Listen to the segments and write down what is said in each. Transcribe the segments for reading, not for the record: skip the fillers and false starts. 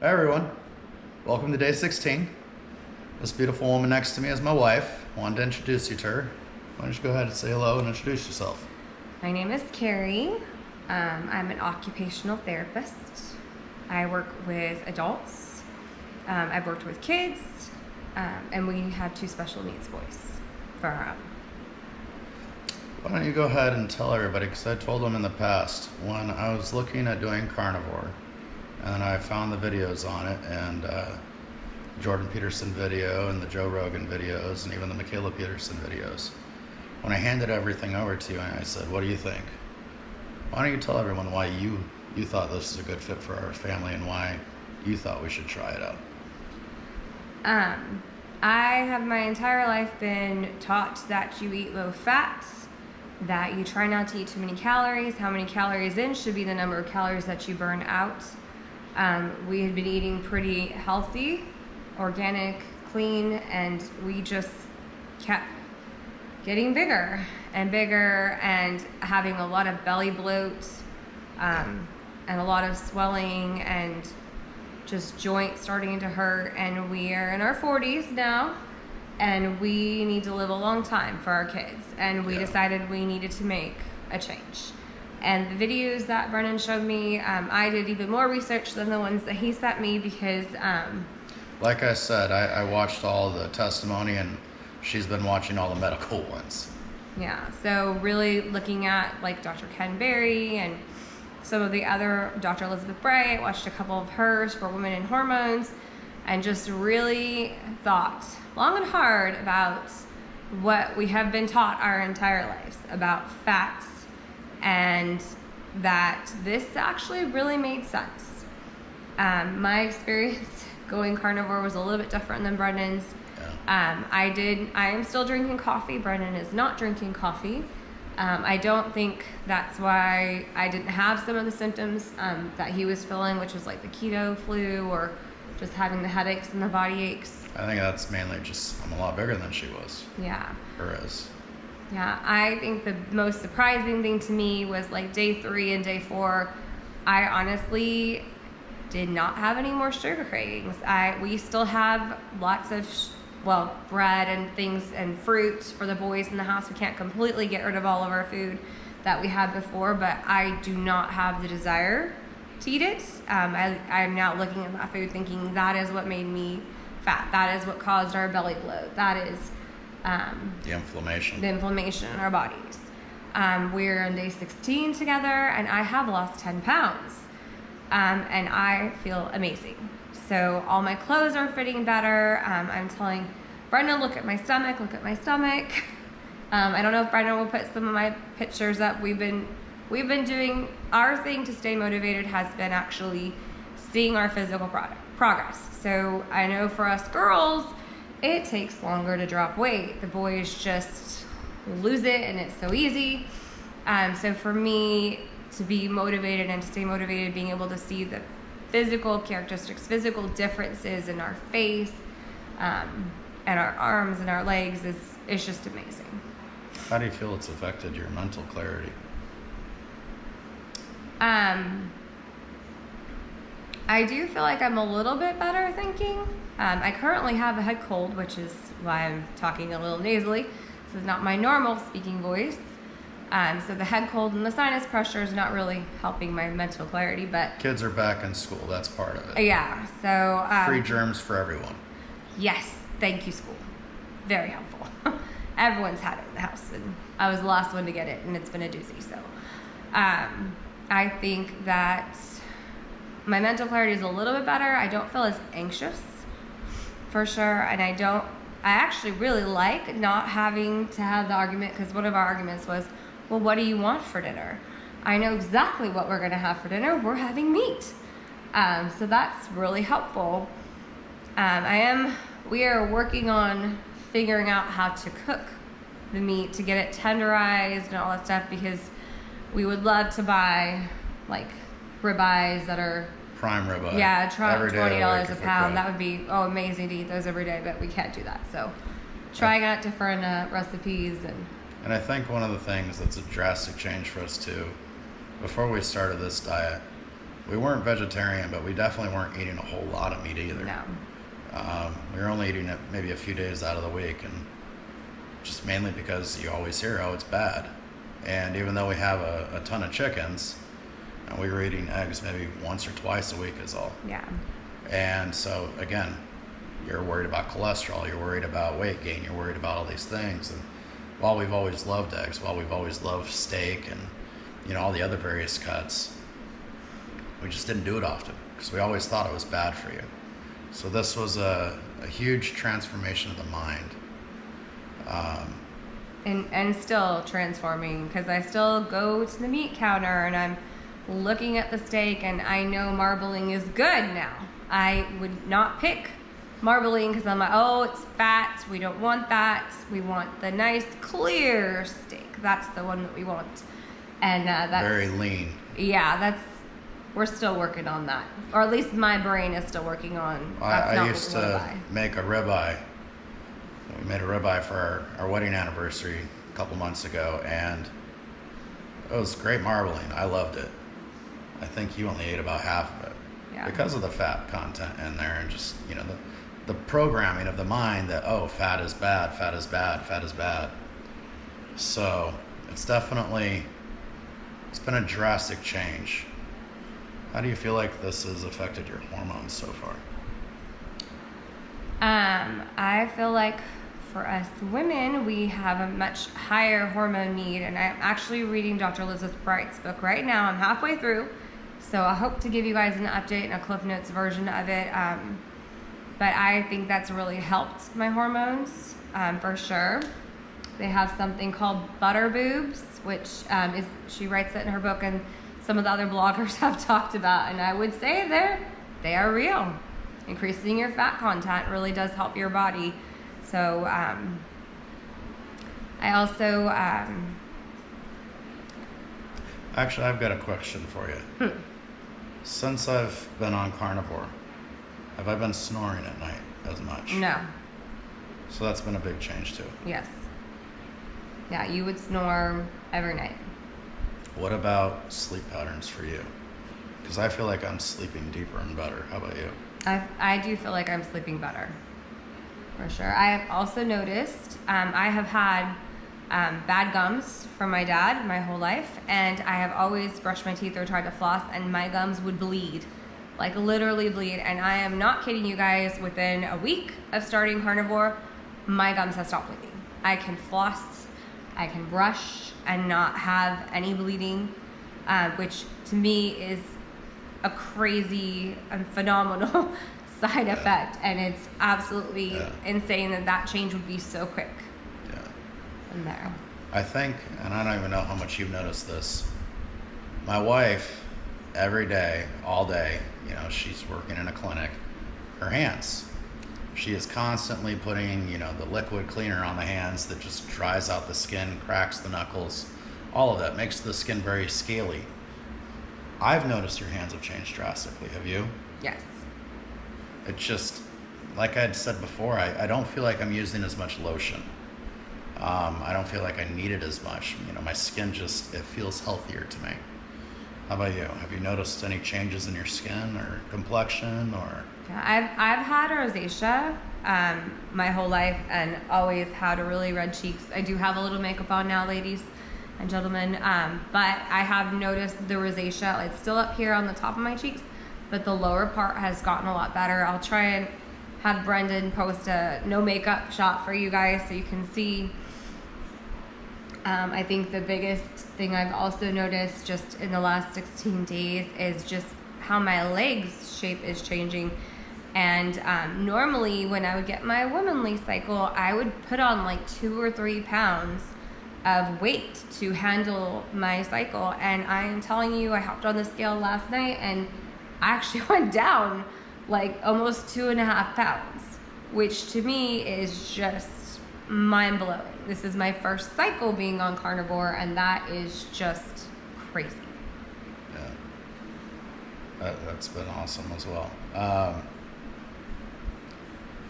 Hi everyone, welcome to day 16. This beautiful woman next to me is my wife. I wanted to introduce you to her. Why don't you go ahead and say hello and introduce yourself? My name is Carrie. I'm an occupational therapist. I work with adults. I've worked with kids, and we have 2 special needs boys for our own. Why don't you go ahead and tell everybody, because I told them in the past, when I was looking at doing carnivore, and I found the videos on it, and Jordan Peterson video, and the Joe Rogan videos, and even the Michaela Peterson videos. When I handed everything over to you, and I said, what do you think? Why don't you tell everyone why you thought this is a good fit for our family, and why you thought we should try it out? I have my entire life been taught that you eat low fat, that you try not to eat too many calories. How many calories in should be the number of calories that you burn out. We had been eating pretty healthy, organic, clean, and we just kept getting bigger and bigger and having a lot of belly bloat, and a lot of swelling and just joints starting to hurt. And we are in our 40s now, and we need to live a long time for our kids, and we decided we needed to make a change. And the videos that Brennan showed me, I did even more research than the ones that he sent me, because like I said, I watched all the testimony, and she's been watching all the medical ones. Yeah, so really looking at like Dr. Ken Berry and some of the other, Dr. Elizabeth Bray, I watched a couple of hers for women and hormones, and just really thought long and hard about what we have been taught our entire lives about fats, and that this actually really made sense. My experience going carnivore was a little bit different than Brennan's. I am still drinking coffee. Brennan is not drinking coffee. I don't think that's why I didn't have some of the symptoms that he was feeling, which was like the keto flu or just having the headaches and the body aches. I think that's mainly just I'm a lot bigger than she was. Yeah. Or is. Yeah, I think the most surprising thing to me was like day 3 and day 4, I honestly did not have any more sugar cravings. We still have lots of bread and things and fruit for the boys in the house. We can't completely get rid of all of our food that we had before, but I do not have the desire to eat it. I'm now looking at that food thinking that is what made me fat. That is what caused our belly bloat. That is the inflammation in our bodies. We're on day 16 together, and I have lost 10 pounds, and I feel amazing. So all my clothes are fitting better. I'm telling Brendan, look at my stomach. I don't know if Brendan will put some of my pictures up. We've been doing our thing to stay motivated has been actually seeing our physical progress. So I know for us girls, it takes longer to drop weight. The boys just lose it, and it's so easy. So for me to be motivated and to stay motivated, being able to see the physical characteristics, physical differences in our face, and our arms and our legs is just amazing. How do you feel it's affected your mental clarity? I do feel like I'm a little bit better thinking. I currently have a head cold, which is why I'm talking a little nasally. This is not my normal speaking voice. So the head cold and the sinus pressure is not really helping my mental clarity, but... Kids are back in school, that's part of it. Yeah, so... free germs for everyone. Yes, thank you, school. Very helpful. Everyone's had it in the house, and I was the last one to get it, and it's been a doozy, so... I think that my mental clarity is a little bit better. I don't feel as anxious, for sure, and I actually really like not having to have the argument, because one of our arguments was, well, what do you want for dinner? I know exactly what we're going to have for dinner. We're having meat. So that's really helpful. We are working on figuring out how to cook the meat to get it tenderized and all that stuff, because we would love to buy like ribeyes that are prime ribeye. Yeah, $20 a pound. Could. That would be amazing to eat those every day, but we can't do that. So trying out different recipes and I think one of the things that's a drastic change for us too, before we started this diet, we weren't vegetarian, but we definitely weren't eating a whole lot of meat either. No. We were only eating it maybe a few days out of the week, and just mainly because you always hear, oh, it's bad. And even though we have a ton of chickens, and we were eating eggs maybe once or twice a week is all. Yeah. And so again, you're worried about cholesterol, you're worried about weight gain, you're worried about all these things. And while we've always loved eggs, while we've always loved steak and, you know, all the other various cuts, we just didn't do it often because we always thought it was bad for you. So this was a huge transformation of the mind. And still transforming, because I still go to the meat counter and I'm looking at the steak and I know marbling is good now. I would not pick marbling because I'm like, oh, it's fat. We don't want that. We want the nice clear steak. That's the one that we want. And that's very lean. Yeah, we're still working on that, or at least my brain is still working on. I used to make a ribeye. We made a ribeye for our wedding anniversary a couple months ago, and it was great marbling. I loved it. I think you only ate about half of it because of the fat content in there, and just, you know, the programming of the mind that, oh, fat is bad, fat is bad, fat is bad. So it's been a drastic change. How do you feel like this has affected your hormones so far? I feel like for us women, we have a much higher hormone need, and I'm actually reading Dr. Elizabeth Bright's book right now. I'm halfway through, so I hope to give you guys an update and a Cliff Notes version of it. But I think that's really helped my hormones, for sure. They have something called butter boobs, which she writes it in her book, and some of the other bloggers have talked about, and I would say they are real. Increasing your fat content really does help your body. So I also actually, I've got a question for you. Since I've been on carnivore, have I been snoring at night as much? No. So that's been a big change too. Yes. Yeah, you would snore every night. What about sleep patterns for you? Because I feel like I'm sleeping deeper and better. How about you? I do feel like I'm sleeping better, for sure. I have also noticed I have had bad gums from my dad my whole life, and I have always brushed my teeth or tried to floss, and my gums would bleed, like literally bleed. And I am not kidding you guys, within a week of starting carnivore, my gums have stopped bleeding. I can floss, I can brush and not have any bleeding, which to me is a crazy and phenomenal side effect, and it's absolutely insane that change would be so quick. In there, I think, and I don't even know how much you've noticed this, my wife, every day, all day, you know, she's working in a clinic, her hands, she is constantly putting, you know, the liquid cleaner on the hands that just dries out the skin, cracks the knuckles, all of that makes the skin very scaly. I've noticed your hands have changed drastically. Have you? Yes. It's just, like I'd said before, I don't feel like I'm using as much lotion. I don't feel like I need it as much. You know, my skin just, it feels healthier to me. How about you? Have you noticed any changes in your skin or complexion or? Yeah, I've had rosacea my whole life and always had a really red cheeks. I do have a little makeup on now, ladies and gentlemen, but I have noticed the rosacea. It's still up here on the top of my cheeks, but the lower part has gotten a lot better. I'll try and have Brendan post a no makeup shot for you guys so you can see. I think the biggest thing I've also noticed just in the last 16 days is just how my legs shape is changing. And normally when I would get my womanly cycle, I would put on like 2 or 3 pounds of weight to handle my cycle. And I am telling you, I hopped on the scale last night and I actually went down like almost 2.5 pounds, which to me is just mind-blowing. This is my first cycle being on carnivore, and that is just crazy. Yeah, that's been awesome as well. Have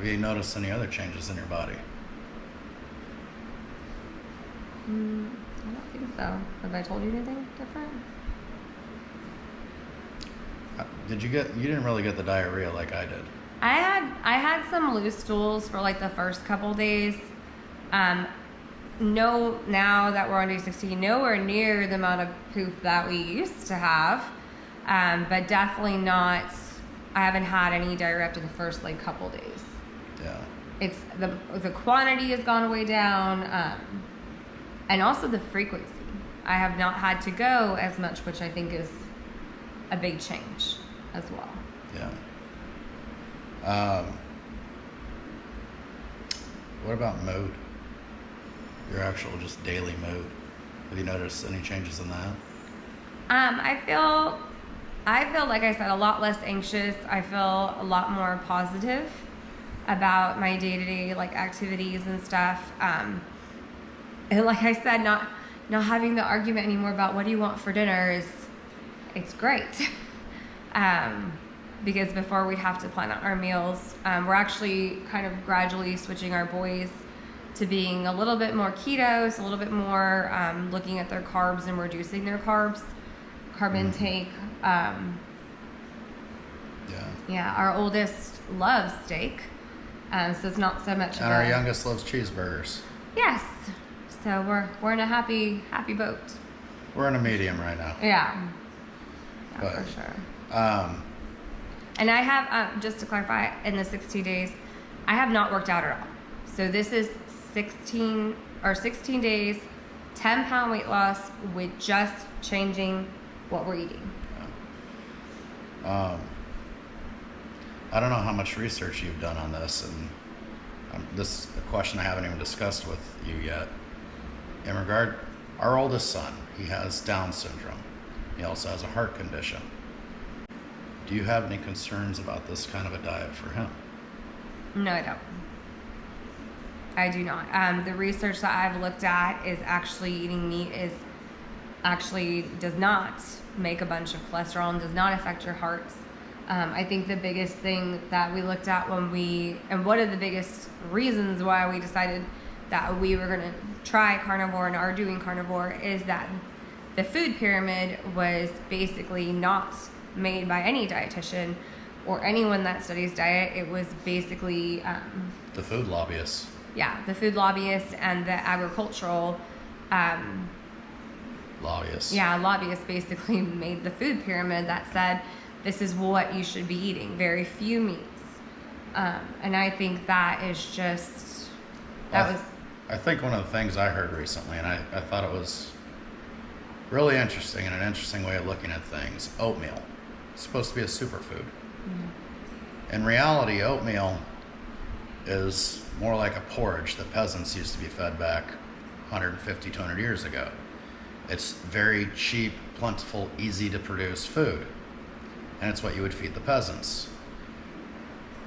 you noticed any other changes in your body? I don't think so. Have I told you anything different? You didn't really get the diarrhea like I did. I had some loose stools for like the first couple days. No, now that we're on day 16, nowhere near the amount of poop that we used to have. But definitely not, I haven't had any diarrhea after the first like couple days. Yeah. It's the quantity has gone way down, and also the frequency. I have not had to go as much, which I think is a big change as well. Yeah. What about mood? Your actual just daily mood. Have you noticed any changes in that? I feel like I said, a lot less anxious. I feel a lot more positive about my day-to-day like activities and stuff. And like I said, not having the argument anymore about what do you want for dinner it's great. Because before we'd have to plan out our meals. We're actually kind of gradually switching our boys to being a little bit more keto, so a little bit more looking at their carbs and reducing their carb intake. Yeah, our oldest loves steak, so it's not so much. And our youngest loves cheeseburgers. Yes, so we're in a happy boat. We're in a medium right now. Yeah, but, for sure. And I have, just to clarify, in the 60 days, I have not worked out at all. So this is 16 days, 10-pound weight loss with just changing what we're eating. I don't know how much research you've done on this, and this is a question I haven't even discussed with you yet. In regard, our oldest son, he has Down syndrome. He also has a heart condition. Do you have any concerns about this kind of a diet for him? No, I don't. I do not. The research that I've looked at is actually eating meat does not make a bunch of cholesterol and does not affect your hearts. I think the biggest thing that we looked at and one of the biggest reasons why we decided that we were going to try carnivore and are doing carnivore is that the food pyramid was basically not made by any dietitian or anyone that studies diet. It was basically the food lobbyists. Yeah, the food lobbyists and the agricultural lobbyists. Yeah, lobbyists basically made the food pyramid that said this is what you should be eating. Very few meats, and I think that is just I think one of the things I heard recently, and I thought it was really interesting and an interesting way of looking at things. Oatmeal. It's supposed to be a superfood. Mm-hmm. In reality, oatmeal is more like a porridge that peasants used to be fed back 150, 200 years ago. It's very cheap, plentiful, easy to produce food. And it's what you would feed the peasants.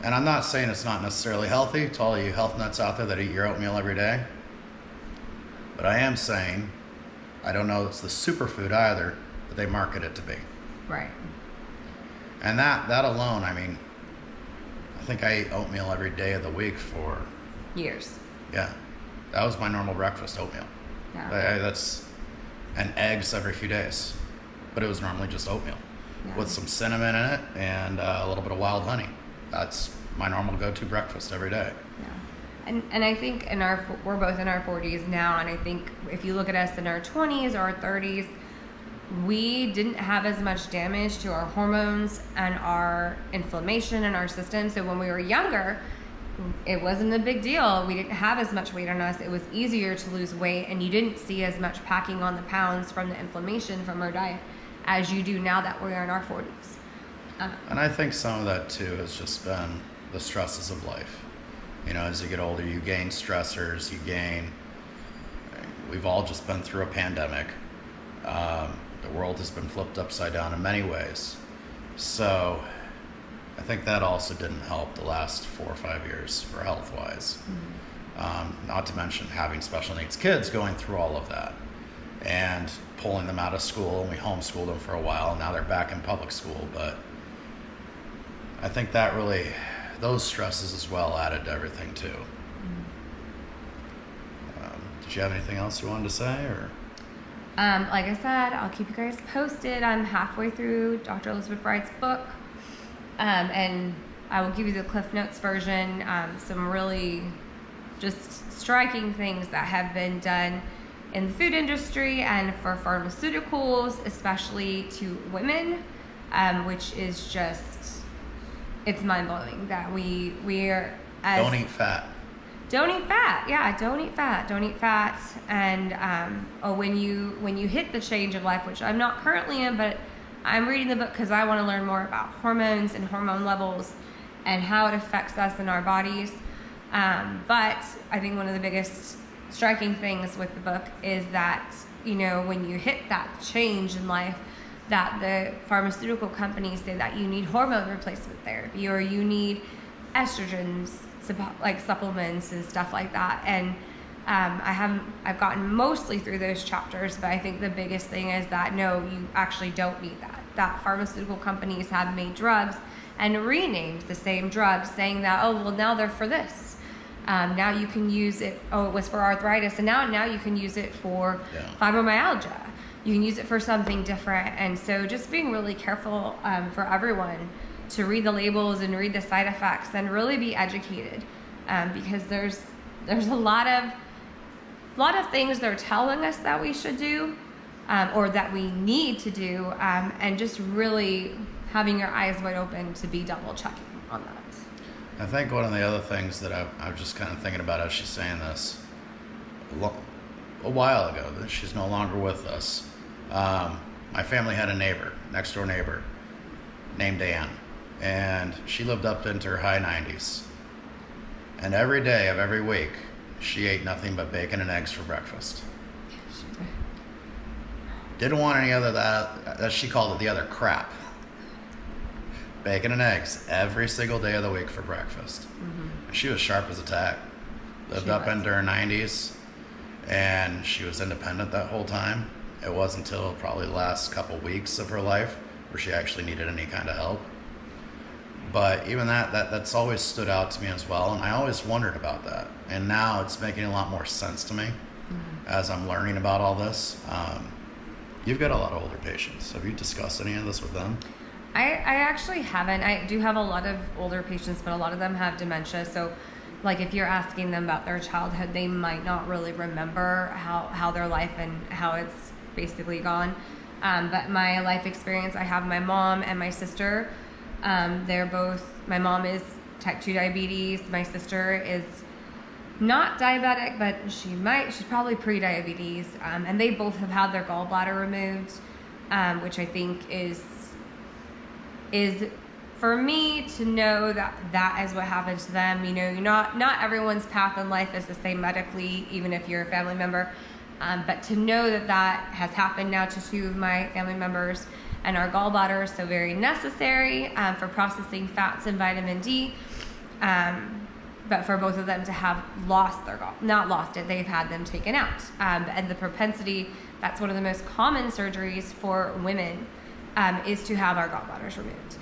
And I'm not saying it's not necessarily healthy to all you health nuts out there that eat your oatmeal every day. But I am saying, I don't know it's the superfood either, but they market it to be. Right. And that alone, I mean, I think I ate oatmeal every day of the week for years. Yeah. That was my normal breakfast, oatmeal. Yeah. And eggs every few days. But it was normally just oatmeal. Yeah. With some cinnamon in it and a little bit of wild honey. That's my normal go-to breakfast every day. Yeah. And I think we're both in our 40s now, and I think if you look at us in our 20s or our 30s, we didn't have as much damage to our hormones and our inflammation in our system. So when we were younger, it wasn't a big deal. We didn't have as much weight on us. It was easier to lose weight, and you didn't see as much packing on the pounds from the inflammation from our diet as you do now that we're in our 40s. And I think some of that too has just been the stresses of life. You know, as you get older, you gain stressors, we've all just been through a pandemic. The world has been flipped upside down in many ways. So I think that also didn't help the last 4 or 5 years for health-wise. Mm-hmm. Not to mention having special needs kids going through all of that and pulling them out of school. And we homeschooled them for a while, and now they're back in public school. But I think that really, those stresses as well added to everything too. Mm-hmm. Did you have anything else you wanted to say, or? Like I said, I'll keep you guys posted. I'm halfway through Dr. Elizabeth Bright's book, and I will give you the Cliff Notes version. Some really just striking things that have been done in the food industry and for pharmaceuticals, especially to women, which is just, it's mind-blowing that we are as... Don't eat fat. Don't eat fat. Yeah, don't eat fat. Don't eat fat. And when you hit the change of life, which I'm not currently in, but I'm reading the book because I want to learn more about hormones and hormone levels and how it affects us in our bodies. But I think one of the biggest striking things with the book is that, you know, when you hit that change in life, that the pharmaceutical companies say that you need hormone replacement therapy or you need estrogens, like supplements and stuff like that. And I've gotten mostly through those chapters, but I think the biggest thing is that no, you actually don't need that. That pharmaceutical companies have made drugs and renamed the same drugs, saying that, oh, well, now they're for this. Now you can use it, oh, it was for arthritis, and now you can use it for fibromyalgia. You can use it for something different. And so just being really careful for everyone to read the labels and read the side effects and really be educated, because there's a lot of things they're telling us that we should do or that we need to do, and just really having your eyes wide open to be double checking on that. I think one of the other things that I was just kind of thinking about as she's saying this, a while ago, that she's no longer with us, my family had a neighbor, next door neighbor, named Ann, and she lived up into her high 90s. And every day of every week, she ate nothing but bacon and eggs for breakfast. Didn't want any other that she called it the other crap. Bacon and eggs every single day of the week for breakfast. Mm-hmm. She was sharp as a tack. Lived up into her 90s, and she was independent that whole time. It wasn't until probably the last couple weeks of her life where she actually needed any kind of help. But even that's always stood out to me as well, and I always wondered about that. And now it's making a lot more sense to me as I'm learning about all this. You've got a lot of older patients. Have you discussed any of this with them? I actually haven't. I do have a lot of older patients, but a lot of them have dementia. So, like, if you're asking them about their childhood, they might not really remember how their life and how it's basically gone. But my life experience, I have my mom and my sister. My mom is type 2 diabetes. My sister is not diabetic, but she's probably pre-diabetes. And they both have had their gallbladder removed, which I think is for me to know that is what happened to them. You know, not everyone's path in life is the same medically, even if you're a family member. But to know that has happened now to two of my family members, and our gallbladder is so very necessary for processing fats and vitamin D. But for both of them to have not lost it, they've had them taken out. And the propensity, that's one of the most common surgeries for women, is to have our gallbladders removed.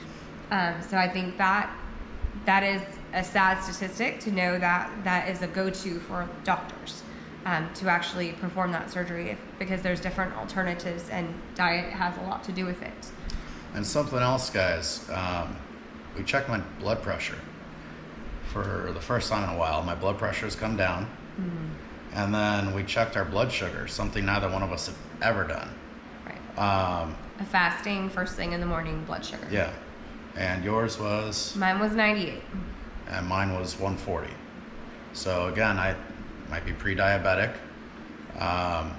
So I think that is a sad statistic to know that is a go-to for doctors to actually perform that surgery, because there's different alternatives and diet has a lot to do with it. And something else, guys, we checked my blood pressure for the first time in a while. My blood pressure has come down. Mm-hmm. And then we checked our blood sugar, something neither one of us have ever done. Right. A fasting first thing in the morning blood sugar. Yeah. And yours was? Mine was 98. And mine was 140. So again, I might be pre-diabetic. I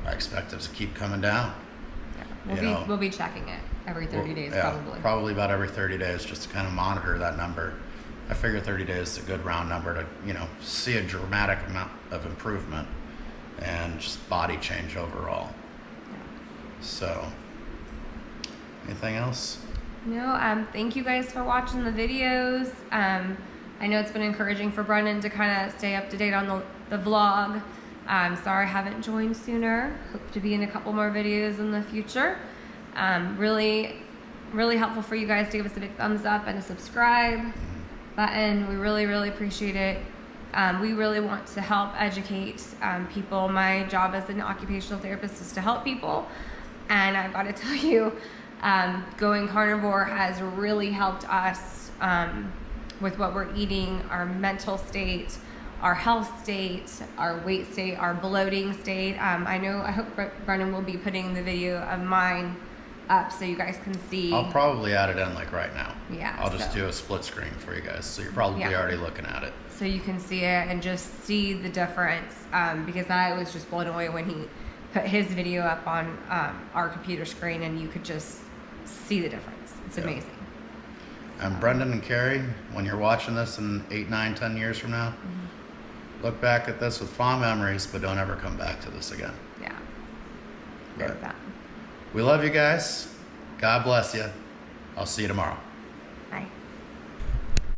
expect it to keep coming down. Yeah. We'll be checking it every 30 days, probably. Probably about every 30 days, just to kind of monitor that number. I figure 30 days is a good round number to, see a dramatic amount of improvement and just body change overall. So, anything else? No, thank you guys for watching the videos. I know it's been encouraging for Brennan to kind of stay up to date on the vlog. Sorry I haven't joined sooner. Hope to be in a couple more videos in the future. Really, really helpful for you guys to give us a big thumbs up and a subscribe button. We really, really appreciate it. We really want to help educate people. My job as an occupational therapist is to help people. And I've got to tell you, going carnivore has really helped us with what we're eating, our mental state, our health state, our weight state, our bloating state. I hope Brennan will be putting the video of mine up so you guys can see. I'll probably add it in like right now. Yeah. I'll just do a split screen for you guys, so you're probably already looking at it. So you can see it and just see the difference, because I was just blown away when he put his video up on our computer screen, and you could just see the difference. It's amazing. And Brendan and Carrie, when you're watching this in 8, 9, 10 years from now, look back at this with fond memories, but don't ever come back to this again. Yeah. Good with that. We love you guys. God bless you. I'll see you tomorrow.